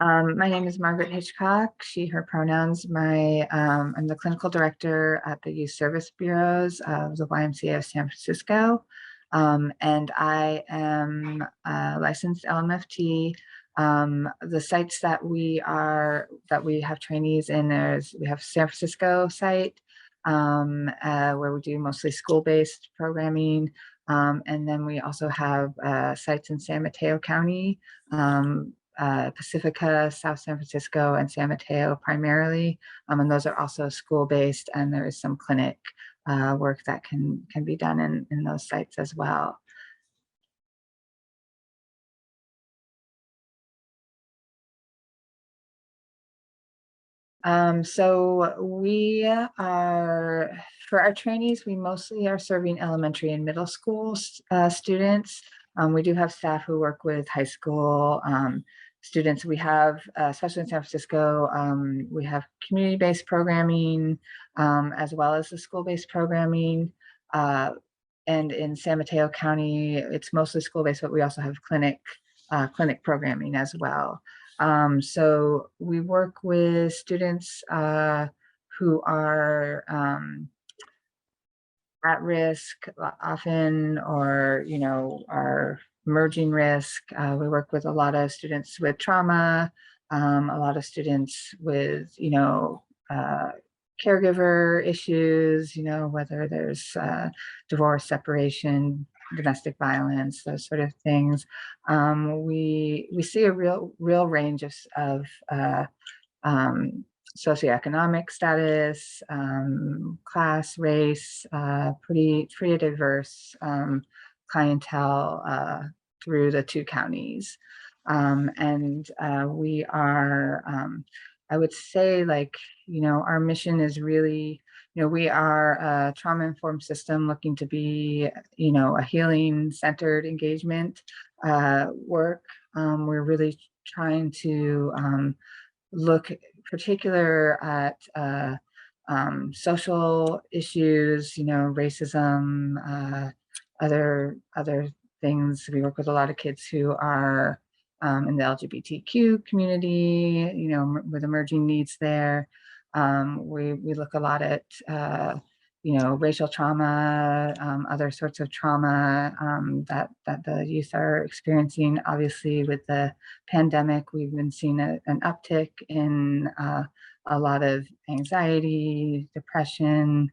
My name is Margaret Hitchcock, she, her pronouns. I'm the clinical director at the Youth Service Bureaus of the YMCA of San Francisco. And I am a licensed LMFT. The sites that we have trainees in, we have San Francisco site, where we do mostly school-based programming. And then we also have sites in San Mateo County, Pacifica, South San Francisco, and San Mateo primarily. And those are also school-based, and there is some clinic work that can be done in those sites as well. So we are, for our trainees, we mostly are serving elementary and middle school students. We do have staff who work with high school students. We have, especially in San Francisco, we have community-based programming as well as the school-based programming. And in San Mateo County, it's mostly school-based, but we also have clinic programming as well. So we work with students who are at risk often, or, are emerging risk. We work with a lot of students with trauma, a lot of students with, caregiver issues, whether there's divorce, separation, domestic violence, those sort of things. We see a real range of socioeconomic status, class, race, pretty diverse clientele through the two counties. And we are, I would say, our mission is really, we are a trauma-informed system looking to be, a healing-centered engagement work. We're really trying to look particular at social issues, racism, other things. We work with a lot of kids who are in the LGBTQ community, with emerging needs there. We look a lot at racial trauma, other sorts of trauma that the youth are experiencing. Obviously, with the pandemic, we've been seeing an uptick in a lot of anxiety, depression,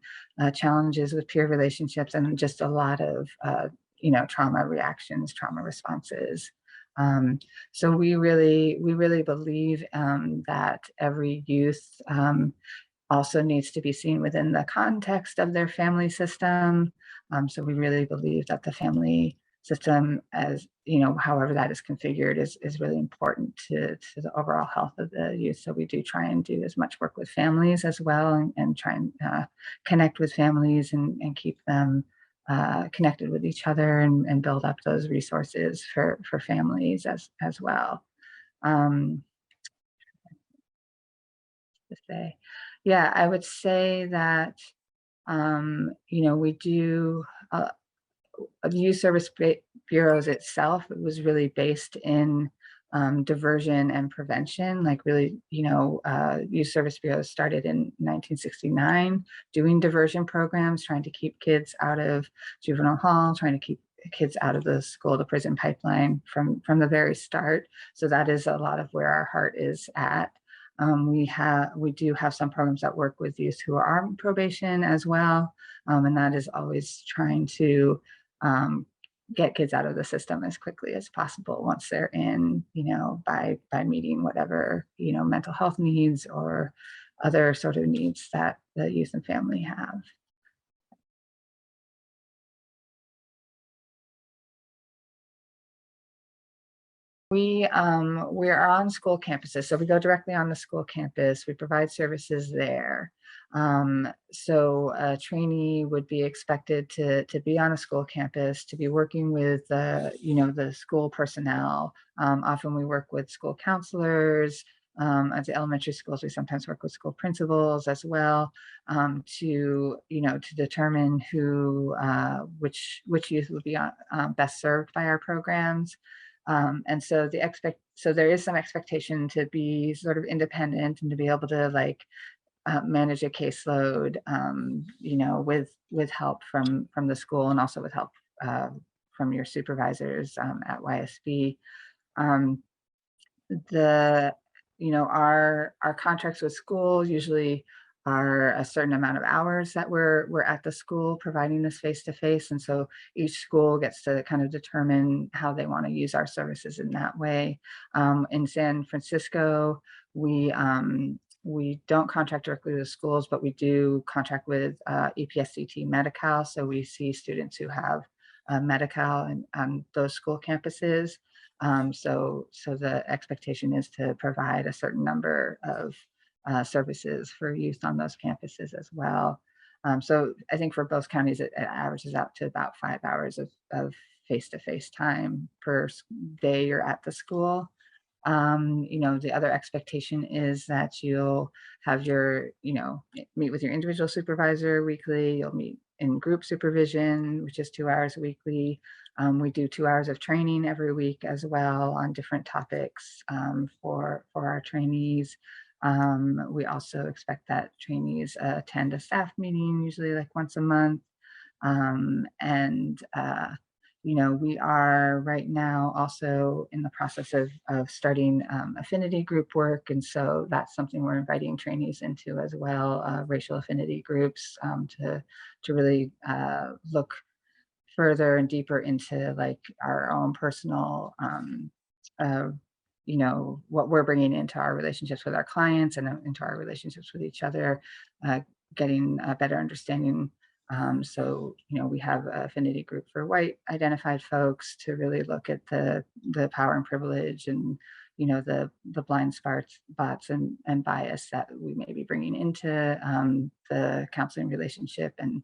challenges with peer relationships, and just a lot of trauma reactions, trauma responses. So we really believe that every youth also needs to be seen within the context of their family system. So we really believe that the family system, as however that is configured, is really important to the overall health of the youth. So we do try and do as much work with families as well, and try and connect with families and keep them connected with each other, and build up those resources for families as well. Um, to say. Yeah, I would say that, we do, the Youth Service Bureaus itself, it was really based in diversion and prevention. Like, really, Youth Service Bureaus started in 1969 doing diversion programs, trying to keep kids out of juvenile hall, trying to keep kids out of the school to prison pipeline from the very start. So that is a lot of where our heart is at. We do have some programs that work with youth who are on probation as well, and that is always trying to get kids out of the system as quickly as possible once they're in, by meeting whatever, mental health needs or other sort of needs that the youth and family have. We're on school campuses, so we go directly on the school campus. We provide services there. So a trainee would be expected to be on a school campus, to be working with the school personnel. Often we work with school counselors. At the elementary schools, we sometimes work with school principals as well, to determine which youth would be best served by our programs. And so the so there is some expectation to be sort of independent and to be able to like manage a caseload, with help from the school and also with help uh, from your supervisors at YSB. Um, the our contracts with schools usually are a certain amount of hours that we're at the school providing this face to face, and so each school gets to kind of determine how they want to use our services in that way. In San Francisco, we don't contract directly with schools, but we do contract with EPSCT Medi-Cal, so we see students who have Medi-Cal and on those school campuses. So the expectation is to provide a certain number of services for youth on those campuses as well. So I think for both counties, it averages out to about 5 hours of face-to-face time per day you're at the school. The other expectation is that you'll have meet with your individual supervisor weekly. You'll meet in group supervision, which is 2 hours weekly. We do 2 hours of training every week as well on different topics for our trainees. We also expect that trainees attend a staff meeting, usually like once a month. And we are right now also in the process of starting affinity group work. And so that's something we're inviting trainees into as well, racial affinity groups, to really look further and deeper into like our own personal, uh, what we're bringing into our relationships with our clients and into our relationships with each other, uh, getting a better understanding. We have an affinity group for white identified folks to really look at the power and privilege and the blind spots and bias that we may be bringing into the counseling relationship, and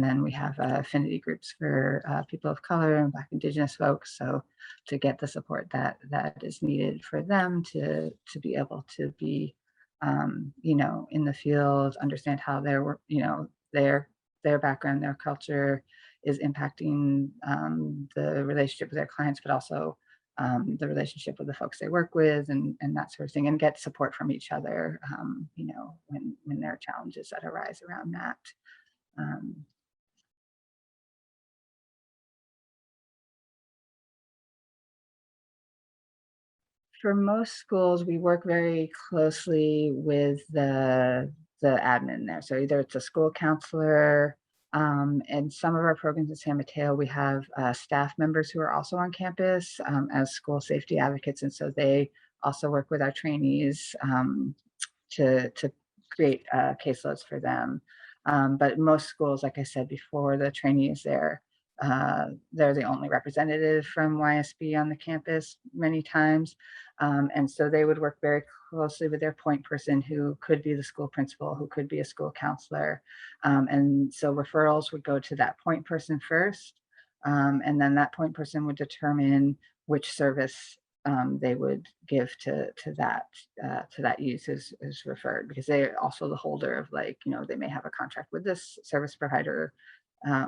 then we have affinity groups for people of color and Black Indigenous folks. So to get the support that is needed for them to be able to be, in the field, understand how their work, their background, their culture is impacting the relationship with their clients, but also the relationship with the folks they work with, and that sort of thing, and get support from each other, when there are challenges that arise around that. Um, For most schools, we work very closely with the admin there. So either it's a school counselor, and some of our programs in San Mateo, we have staff members who are also on campus as school safety advocates, and so they also work with our trainees to create caseloads for them. But most schools, like I said before, the trainees there, they're the only representative from YSB on the campus many times. And so they would work very closely with their point person who could be the school principal, who could be a school counselor. And so referrals would go to that point person first. And then that point person would determine which service they would give to that youth is referred, because they're also the holder of, like, they may have a contract with this service provider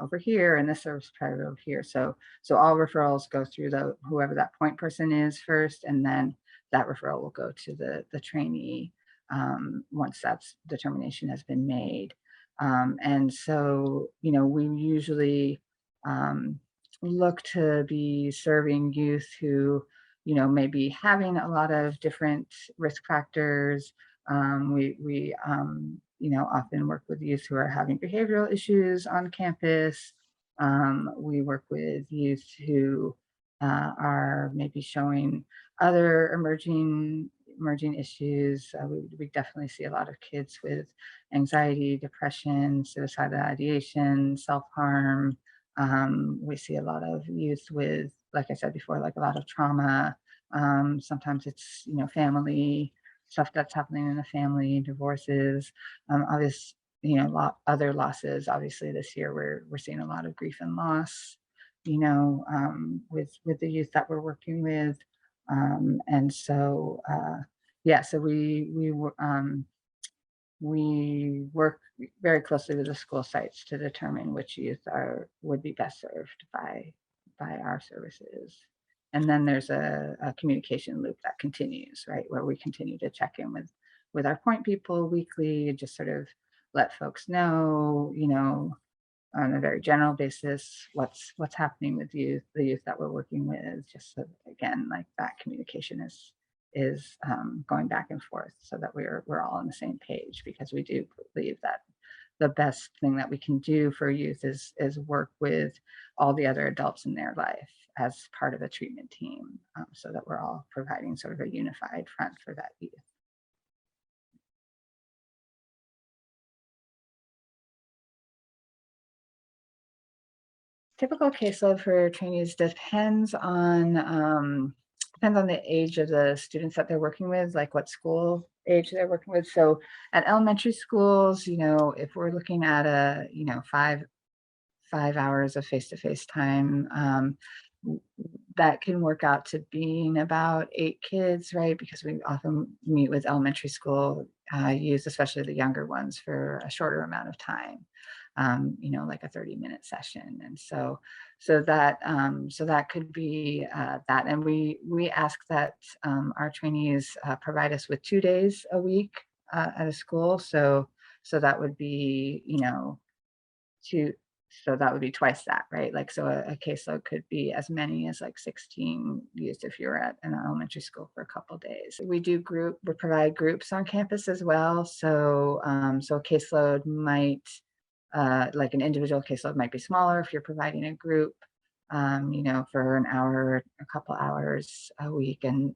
over here and this service provider over here. So all referrals go through the whoever that point person is first, and then that referral will go to the trainee once that's determination has been made. And so we usually um, look to be serving youth who may be having a lot of different risk factors. We often work with youth who are having behavioral issues on campus. We work with youth who are maybe showing other emerging issues. We definitely see a lot of kids with anxiety, depression, suicidal ideation, self-harm. We see a lot of youth with, like I said before, like a lot of trauma. Sometimes it's family stuff that's happening in the family, divorces, obvious, other losses. Obviously, this year we're seeing a lot of grief and loss, with the youth that we're working with, and so yeah, so we work very closely with the school sites to determine which youth would be best served by our services. And then there's a communication loop that continues, right, where we continue to check in with our point people weekly, just sort of let folks know, on a very general basis, what's happening with the youth that we're working with, just so again, like that communication is going back and forth so that we're all on the same page, because we do believe that the best thing that we can do for youth is work with all the other adults in their life as part of a treatment team, so that we're all providing sort of a unified front for that youth. Typical caseload for trainees depends on the age of the students that they're working with, like what school age they're working with. So at elementary schools, if we're looking at five hours of face-to-face time, that can work out to being about 8 kids, right? Because we often meet with elementary school youth, especially the younger ones, for a shorter amount of time, like a 30-minute session. And so that could be that. And we ask that our trainees provide us with 2 days a week at a school. So that would be, two so that would be twice that, right? Like, so a caseload could be as many as like 16 used if you're at an elementary school for a couple days. We provide groups on campus as well. So a caseload might, like an individual caseload might be smaller if you're providing a group, for an hour, a couple hours a week. And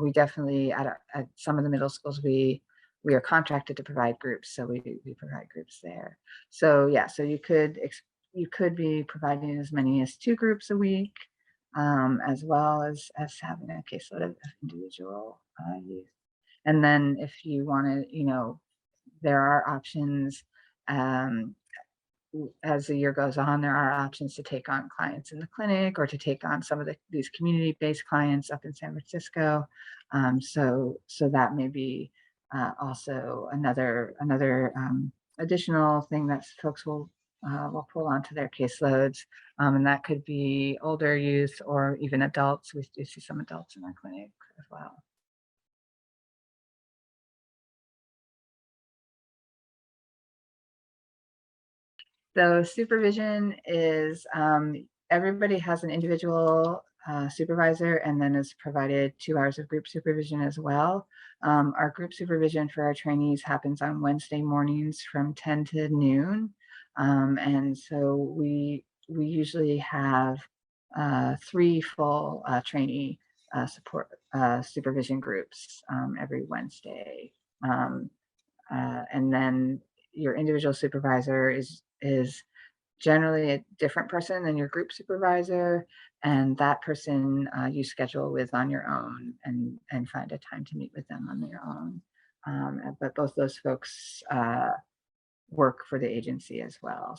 we definitely, at some of the middle schools, we are contracted to provide groups, so we provide groups there. So yeah, so you could be providing as many as 2 groups a week, as well as having a caseload of individual youth. And then if you want to, there are options. Um, as the year goes on, there are options to take on clients in the clinic, or to take on some of these community-based clients up in San Francisco. So that may be also another additional thing that folks will pull onto their caseloads, and that could be older youth or even adults. We do see some adults in our clinic as well. So supervision is, everybody has an individual supervisor, and then is provided 2 hours of group supervision as well. Our group supervision for our trainees happens on Wednesday mornings from 10 to noon. And so we usually have 3 full trainee support supervision groups every Wednesday. Um, and then your individual supervisor is generally a different person than your group supervisor, and that person you schedule with on your own, and find a time to meet with them on your own. But both those folks work for the agency as well.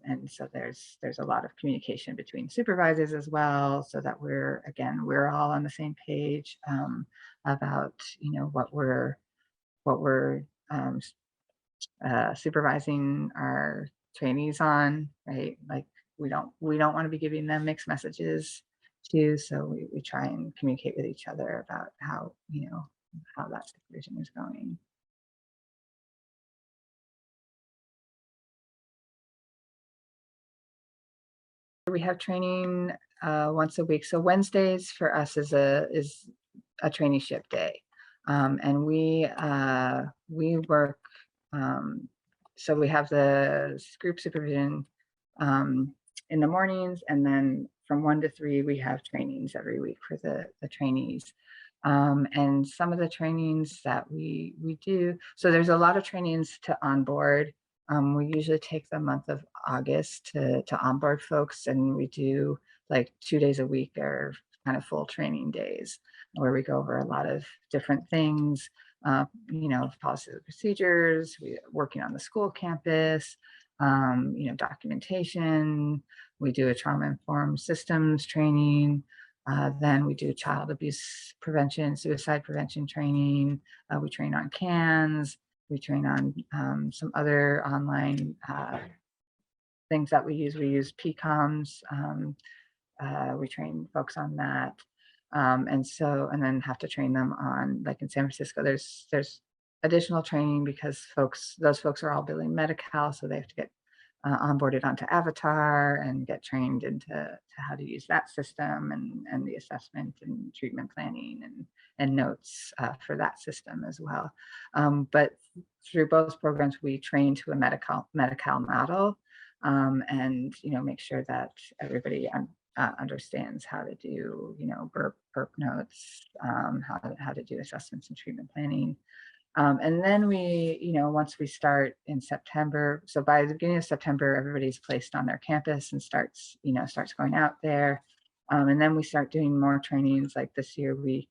And so there's a lot of communication between supervisors as well, so that we're all on the same page about what we're um, supervising our trainees on, right? Like, we don't want to be giving them mixed messages too. So we try and communicate with each other about how that supervision is going. We have training once a week. So Wednesdays for us is a traineeship day, and we work. Um, so we have the group supervision in the mornings, and then from 1 to 3 we have trainings every week for the trainees. And some of the trainings that we do. So there's a lot of trainings to onboard. We usually take the month of August to onboard folks, and we do like 2 days a week or kind of full training days, where we go over a lot of different things, policies and procedures, working on the school campus, documentation. We do a trauma-informed systems training. Then we do child abuse prevention, suicide prevention training. We train on CANS. We train on some other online things that we use. We use PCOMs, we train folks on that. And then have to train them on, like in San Francisco, there's additional training because those folks are all billing Medi-Cal, so they have to get onboarded onto Avatar and get trained into how to use that system and the assessment and treatment planning and notes for that system as well. But through both programs, we train to a Medi-Cal model, and make sure that everybody understands how to do burp notes, how to do assessments and treatment planning. And then once we start in September, so by the beginning of September, everybody's placed on their campus and starts going out there. And then we start doing more trainings. Like this year, we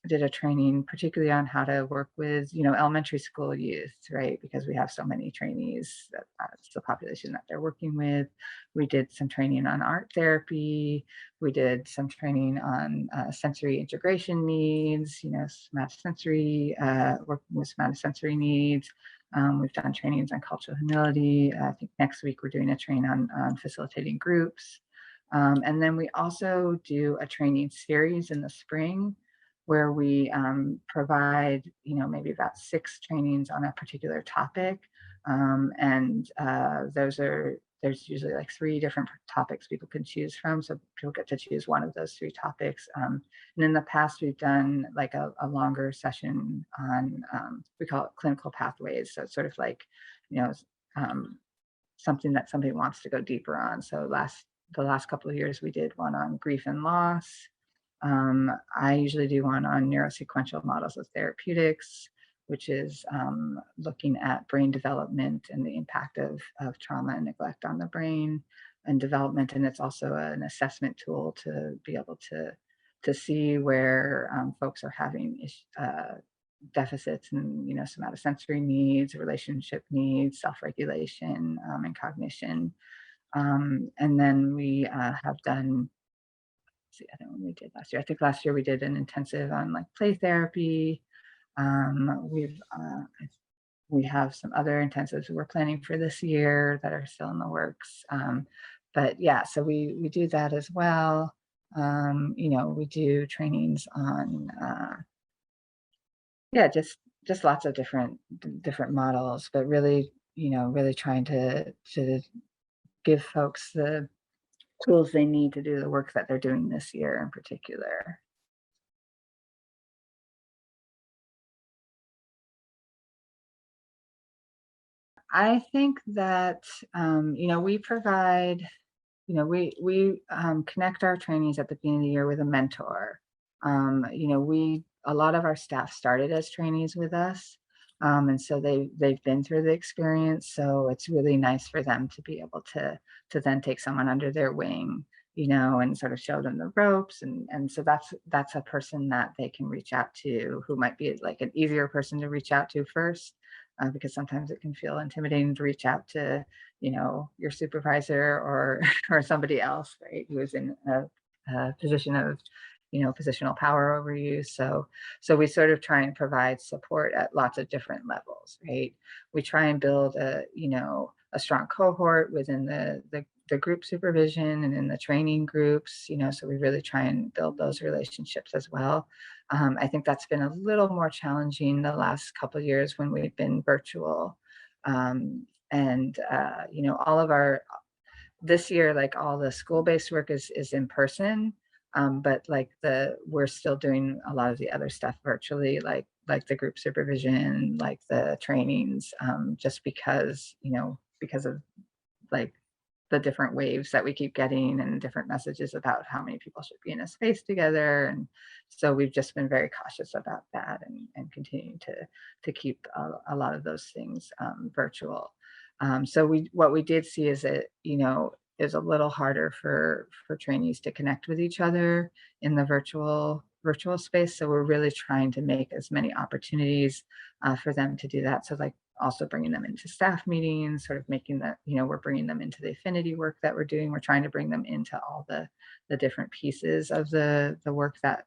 did a training particularly on how to work with, elementary school youth, right? Because we have so many trainees, that's the population that they're working with. We did some training on art therapy. We did some training on sensory integration needs, somatosensory, working with somatosensory needs. We've done trainings on cultural humility. I think next week we're doing a train on facilitating groups. And then we also do a training series in the spring where we provide, maybe about 6 trainings on a particular topic. And there's usually like 3 different topics people can choose from. So people get to choose one of those 3 topics. And in the past, we've done like a longer session on, we call it clinical pathways. So it's sort of like, you know, um, something that somebody wants to go deeper on. So the last couple of years, we did one on grief and loss. I usually do one on neurosequential models of therapeutics, which is looking at brain development and the impact of trauma and neglect on the brain and development. And it's also an assessment tool to be able to see where folks are having deficits in, somatosensory needs, relationship needs, self-regulation, and cognition. And then we have done, see, I don't know what we did last year. I think last year we did an intensive on like play therapy. We have some other intensives we're planning for this year that are still in the works. But yeah, so we do that as well. We do trainings on yeah, just lots of different models, but really, really trying to give folks the tools they need to do the work that they're doing this year in particular. I think that, we provide, we connect our trainees at the beginning of the year with a mentor. A lot of our staff started as trainees with us. And so they've been through the experience. So it's really nice for them to be able to then take someone under their wing, and sort of show them the ropes. And so that's a person that they can reach out to, who might be like an easier person to reach out to first, because sometimes it can feel intimidating to reach out to, your supervisor or or somebody else, right, who is in a position of, positional power over you. So we sort of try and provide support at lots of different levels, right? We try and build a strong cohort within the group supervision and in the training groups, so we really try and build those relationships as well. I think that's been a little more challenging the last couple of years when we've been virtual. And all of our this year, like all the school-based work is in person, but like we're still doing a lot of the other stuff virtually, like the group supervision, like the trainings, just because of like the different waves that we keep getting and different messages about how many people should be in a space together. And so we've just been very cautious about that and continuing to keep a lot of those things virtual. So what we did see is that, is a little harder for trainees to connect with each other in the virtual space. So we're really trying to make as many opportunities for them to do that. So like also bringing them into staff meetings, sort of making that, we're bringing them into the affinity work that we're doing. We're trying to bring them into all the different pieces of the work that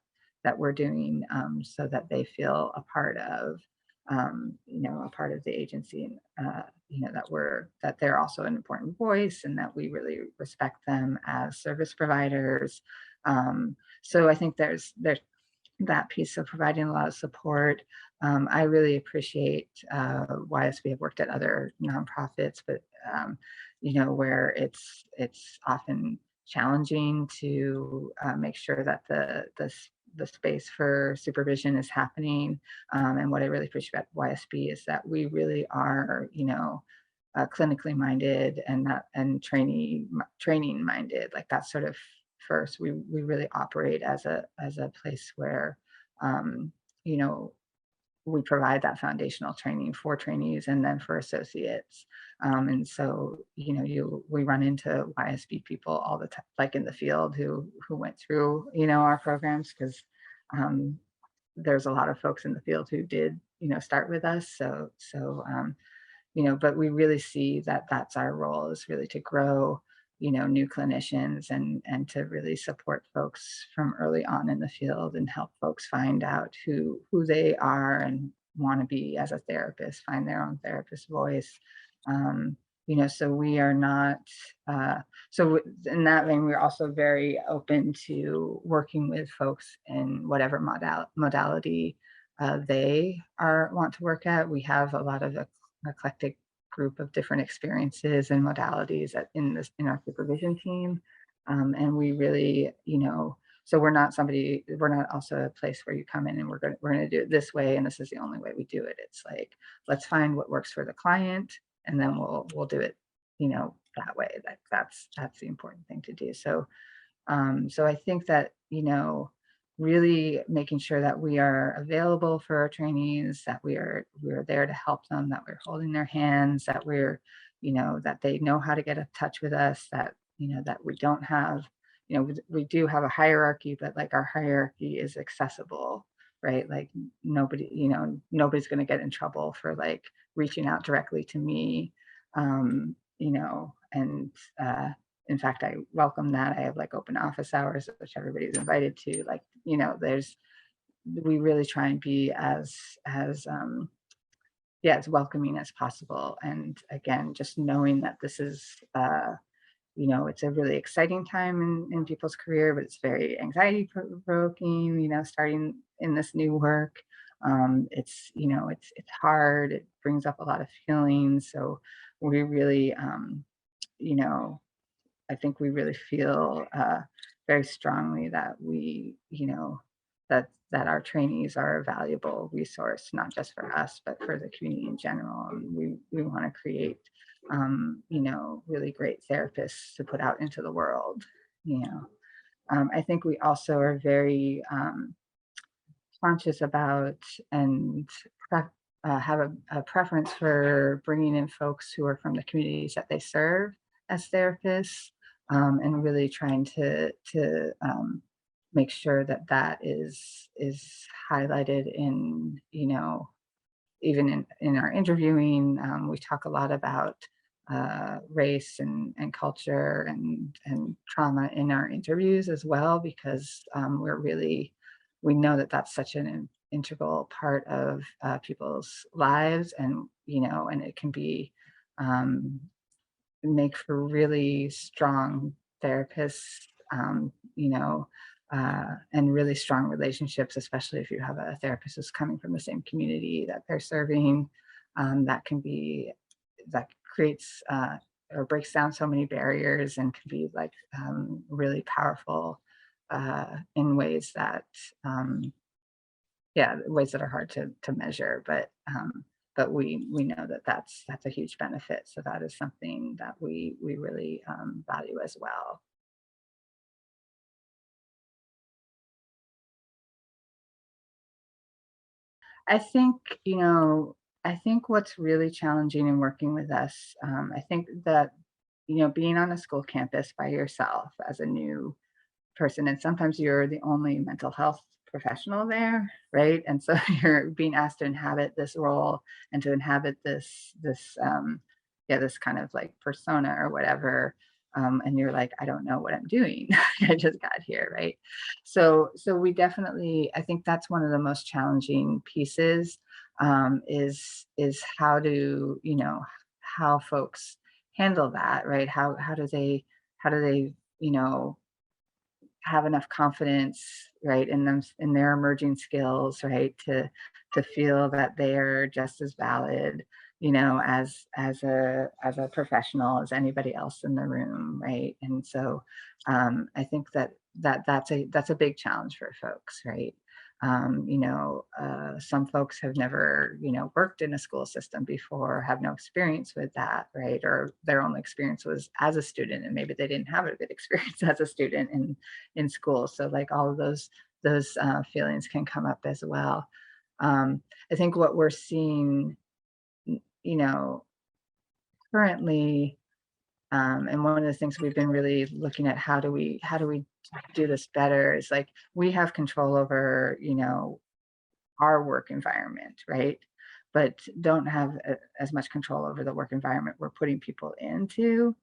we're doing, so that they feel a part of. a part of the agency, that they're also an important voice and that we really respect them as service providers. So I think there's that piece of providing a lot of support. I really appreciate YSB. I've worked at other nonprofits, but where it's often challenging to make sure that the space for supervision is happening. And what I really appreciate about YSB is that we really are, clinically minded and that and training minded. Like that's sort of first. We really operate as a place where um, you know we provide that foundational training for trainees and then for associates. And so, we run into YSB people all the time, like in the field who went through, our programs because um, there's a lot of folks in the field who did, start with us. But we really see that that's our role is really to grow, new clinicians and to really support folks from early on in the field and help folks find out who they are and want to be as a therapist, find their own therapist voice. Um, so we are not, in that vein, we're also very open to working with folks in whatever modality they want to work at. We have a lot of eclectic group of different experiences and modalities in our supervision team. And we really, so we're not also a place where you come in and we're gonna do it this way and this is the only way we do it. It's like, let's find what works for the client and then we'll do it, that way. That's the important thing to do. So I think that, really making sure that we are available for our trainees, that we're there to help them, that we're holding their hands, that that they know how to get in touch with us, that, that we don't have, we do have a hierarchy, but like our hierarchy is accessible, right? Like nobody's going to get in trouble for like reaching out directly to me. And in fact, I welcome that. I have like open office hours, which everybody's invited to. Like, we really try and be as welcoming as possible. And again, just knowing that this is, it's a really exciting time in people's career, but it's very anxiety provoking, starting in this new work. It's hard. It brings up a lot of feelings. So we really, you know, I think we really feel very strongly that that our trainees are a valuable resource, not just for us, but for the community in general. And we want to create, really great therapists to put out into the world. You know, I think we also are very conscious about and have a preference for bringing in folks who are from the communities that they serve as therapists, and really trying to make sure that that is highlighted in even in our interviewing. We talk a lot about race and culture and trauma in our interviews as well, because we know that that's such an integral part of people's lives, and it can be um, make for really strong therapists, and really strong relationships, especially if you have a therapist who's coming from the same community that they're serving. That can be that creates or breaks down so many barriers and can be like really powerful in ways that ways that are hard to measure, but we know that that's a huge benefit. So that is something that we really value as well. I think, I think what's really challenging in working with us, I think that, being on a school campus by yourself as a new person, and sometimes you're the only mental health professional there, right? And so you're being asked to inhabit this role and to inhabit this kind of like persona or whatever. And you're like, I don't know what I'm doing. I just got here, right? So we definitely, I think that's one of the most challenging pieces. is how to, how folks handle that, right? How do they, you know, have enough confidence, right, in them, in their emerging skills, right, to feel that they are just as valid, as a professional as anybody else in the room, right? And so I think that's a big challenge for folks, right? Some folks have never, worked in a school system before, have no experience with that, right? Or their only experience was as a student, and maybe they didn't have a good experience as a student in school. So like all of those feelings can come up as well. I think what we're seeing, you know, currently, and one of the things we've been really looking at, how do we do this better, is like we have control over, our work environment, right? But don't have as much control over the work environment we're putting people into.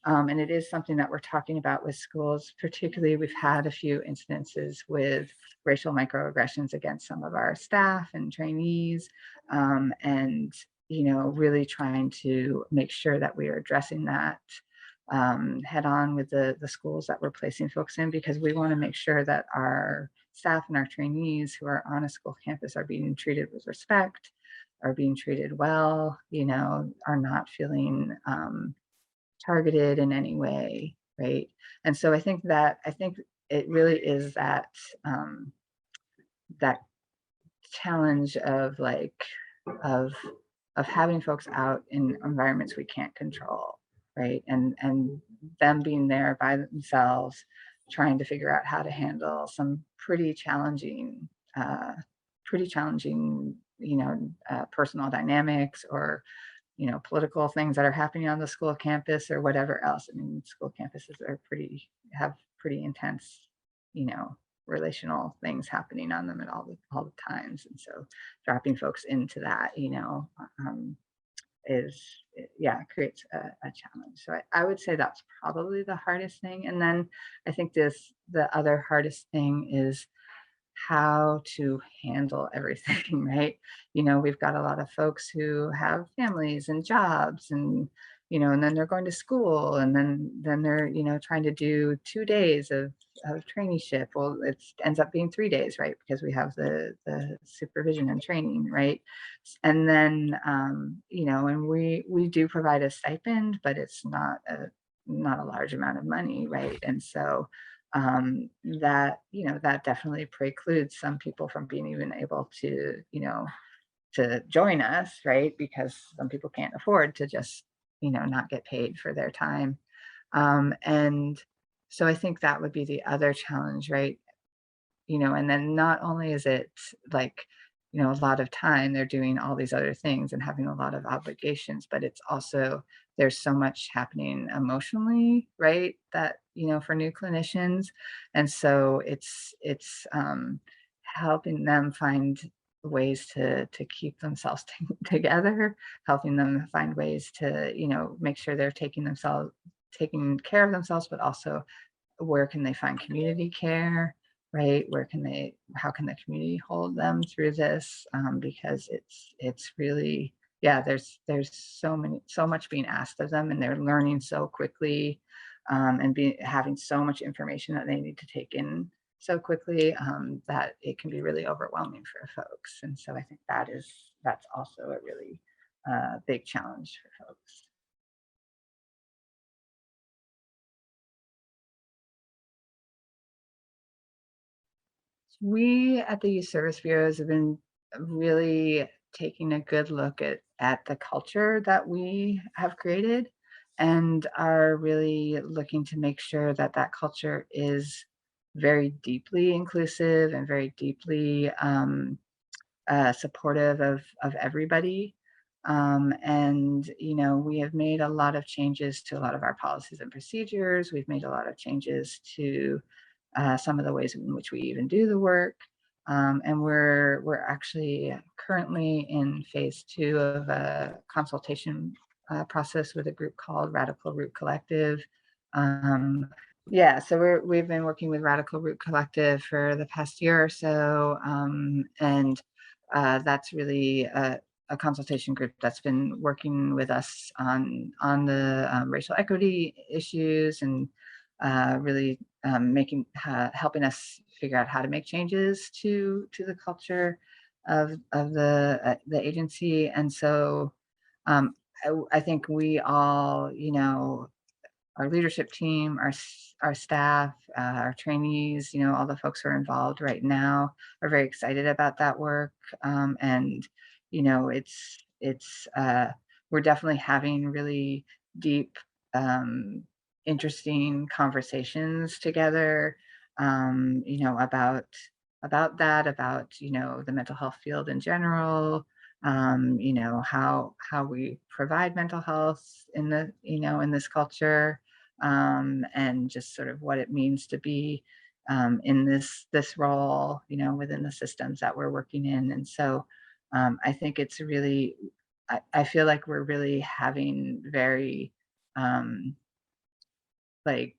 And it is something that we're talking about with schools. Particularly, we've had a few incidences with racial microaggressions against some of our staff and trainees, and really trying to make sure that we are addressing that head on with the schools that we're placing folks in, because we want to make sure that our staff and our trainees who are on a school campus are being treated with respect, are being treated well, are not feeling targeted in any way, right? And so I think it really is that challenge of like of of having folks out in environments we can't control, right? And them being there by themselves, trying to figure out how to handle some uh, pretty challenging, personal dynamics, or political things that are happening on the school campus or whatever else. I mean, school campuses have pretty intense, you know, relational things happening on them at all the times. And so dropping folks into that, um, is yeah, creates a challenge. So I would say that's probably the hardest thing. And then I think the other hardest thing is how to handle everything, right? We've got a lot of folks who have families and jobs, and then they're going to school, and then they're, trying to do 2 days of traineeship. Well, it ends up being 3 days, right? Because we have the supervision and training, right? And then, and we do provide a stipend, but it's not a large amount of money, right? And so that definitely precludes some people from being even able to join us, right? Because some people can't afford to just not get paid for their time. And so I think that would be the other challenge, right? And then not only is it like, a lot of time they're doing all these other things and having a lot of obligations, but it's also, there's so much happening emotionally, right? That, for new clinicians. And so it's helping them find ways to keep themselves together, helping them find ways to, make sure they're taking care of themselves, but also where can they find community care, right? How can the community hold them through this? Because it's really, yeah, there's so much being asked of them, and they're learning so quickly, and having so much information that they need to take in so quickly, that it can be really overwhelming for folks. And so I think that's also a really big challenge for folks. We at the youth service bureaus have been really taking a good look at the culture that we have created, and are really looking to make sure that that culture is very deeply inclusive and very deeply supportive of everybody. And we have made a lot of changes to a lot of our policies and procedures. We've made a lot of changes to some of the ways in which we even do the work. And we're actually currently in phase two of a consultation process with a group called Radical Root Collective. Um, yeah, so we've been working with Radical Root Collective for the past year or so, and that's really a consultation group that's been working with us on the racial equity issues and really helping us figure out how to make changes to the culture of the agency. And so um, I think we all, our leadership team, our staff, our trainees, all the folks who are involved right now are very excited about that work. And it's we're definitely having really deep, um, interesting conversations together. About that, about the mental health field in general, how we provide mental health in this culture, and just sort of what it means to be in this role, within the systems that we're working in. And so I think it's really, I feel like we're really having very um, like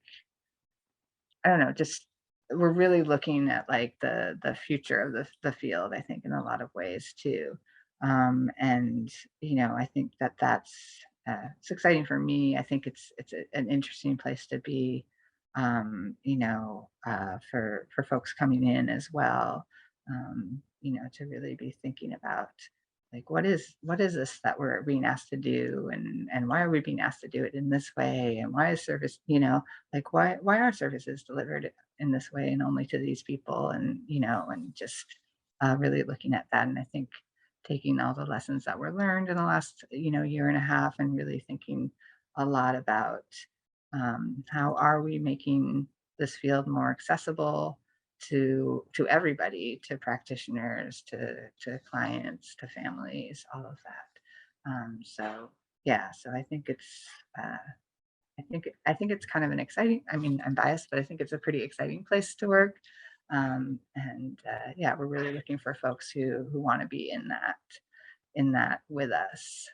I don't know, just we're really looking at like the future of the field, I think, in a lot of ways too. And I think that's it's exciting for me. I think an interesting place to be, for folks coming in as well. To really be thinking about like what is this that we're being asked to do, and why are we being asked to do it in this way, and why is service, like why are services delivered in this way and only to these people, and just really looking at that. And I think taking all the lessons that were learned in the last year and a half, and really thinking a lot about how are we making this field more accessible to everybody, to practitioners, to clients, to families, all of that. So yeah, so uh, I think it's kind of an exciting. I mean, I'm biased, but I think it's a pretty exciting place to work. And yeah, we're really looking for folks who want to be in that with us.